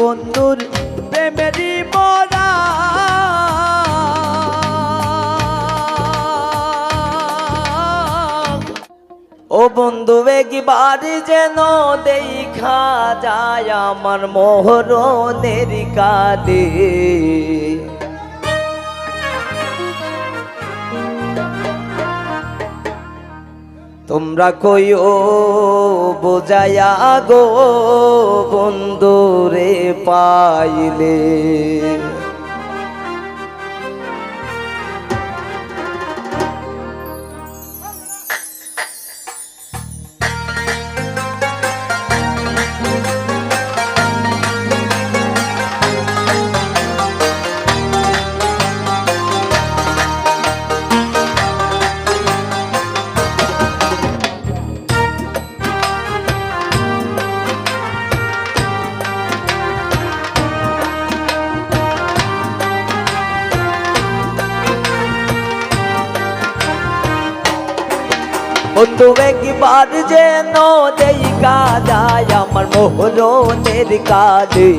বন্ধুর প্রেমেরই মরা ও বন্ধু একবার যেন দেখা যায় আমার মোহরনের কালে তোমরা কইও বোঝায়া গো বন্ধুরে পাইলে বন্ধু একবার যেন দেখা যায় আমার মোহরনের কালে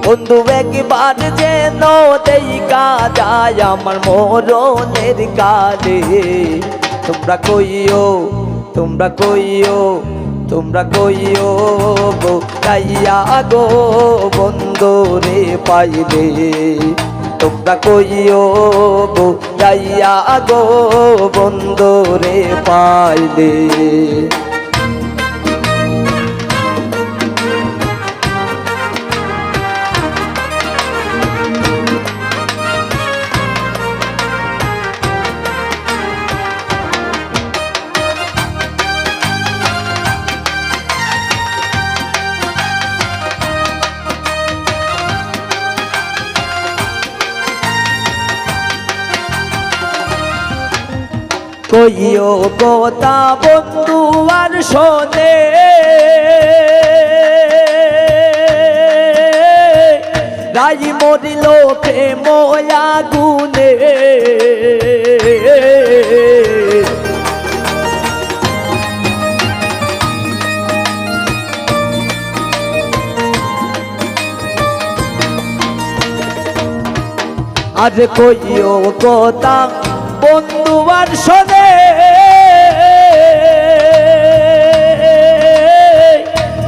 বন্ধু একবার যেন দেখা যায় আমার মোহরনের কালে তোমরা কইও তোমরা কইও তোমরা কইও গো তাইয়া গো বন্ধুরে পাইলে তোমরা কইও গো যাইয়া গো বন্ধুরে পাইলে কইও কথা বন্ধু আর শোনে রাই মরিল প্রেম আগুনে আজ কইও কথা বন্ধু আর শোনে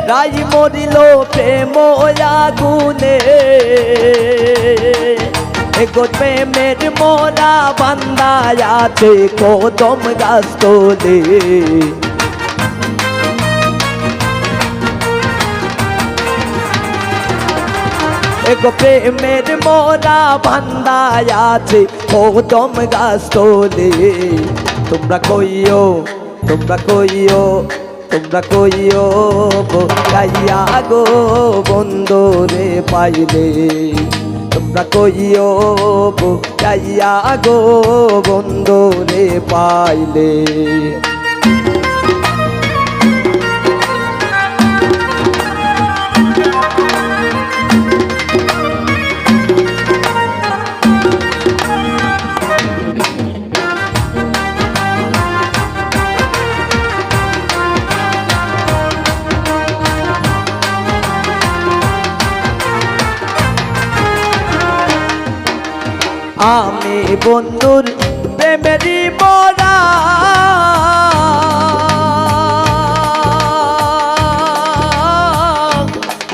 রাই মরিল প্রেম আগুনে এগো প্রেমের মোরা বান্দায় আছে কদম গাছ তোলে এগো প্রেমের মোরা বান্দায় আছে কদম গাছ তোলে তোমরা কইও তোমরা কইও তোমরা কইও গাইয়া গো বন্ধুরে পাইলে তোমরা কইও গাইয়া গো বন্ধুরে পাইলে আমি বন্ধুর প্রেমেরই মরা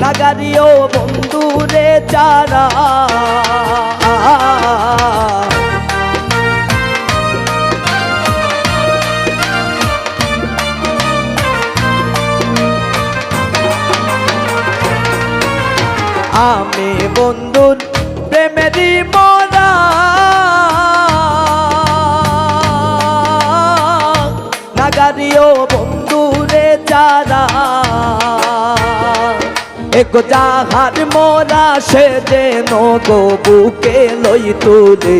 লাগারিও বন্ধুরে চারা আমি বন্ধুর প্রেমেরই মরা নাগারিও বন্ধুরে চারা এক যাহার মোরা সে যেন গো বুকে লই তুলে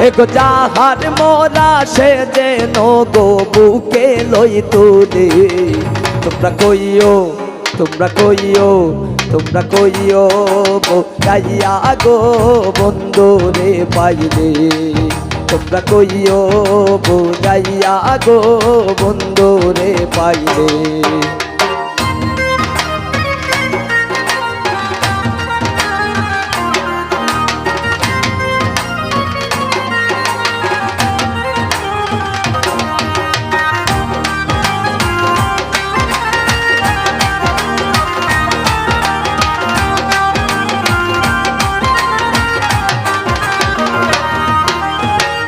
এক যাহার মোরা সে যেন গো বুকে লই তুলে তোমরা কইও তোমরা কইও তোমরা কইও গাইয়া গো বন্ধুরে পাইলে তোমরা কইও বুঝাইয়া গো বন্ধু রে পাইলে।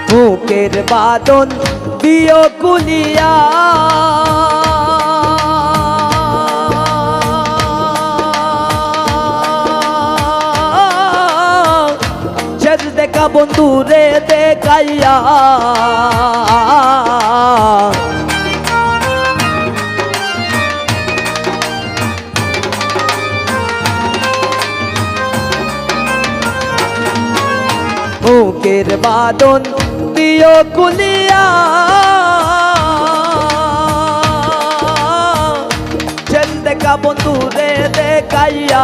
বুকের বাদন দিও কুলিয়া শেষ দেখা বন্ধুরে দেখাইয়া বুকের বাদন দিও কুলিয়া শেষ দেখা বন্ধুরে দেখাইয়া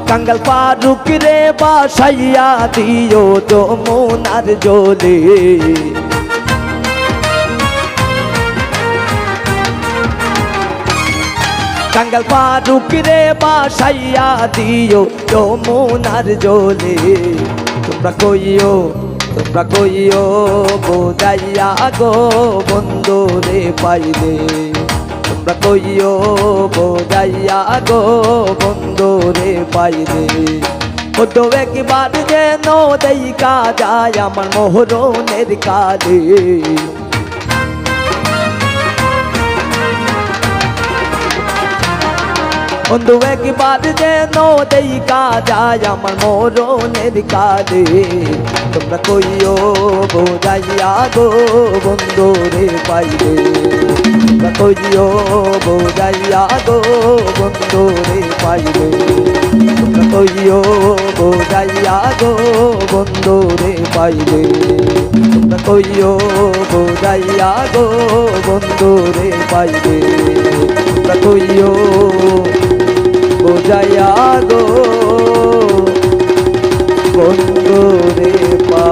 কাঙ্গাল ফারুক রে বাসাইয়া দিও যমুনার জলে। কাঙ্গাল ফারুক রে বাসাইয়া দিও যমুনার জলে। তোমরা কইও বোঝাইয়া গো বন্ধু রে পাইলে। তোমরা কইও বোঝাইয়া গো বন্ধু রে পাইলে। তো একবার যেন দেখা যায় আমার মোহরনের কালে। বন্ধু একবার যেন দেখা যায় আমার মরণের কালে। তোমরা কইও বোঝাইয়া গো বন্ধু রে পাইলে। তোমরা কইও বোঝাইয়া গো বন্ধু রে পাইলে। তোমরা কইও বোঝাইয়া গো বন্ধু রে পাইলে। তোমরা কইও বোঝাইয়া গো বন্ধু রে পাইলে। তোমরা কইও বোঝাইয়া গো বন্ধু রে পা।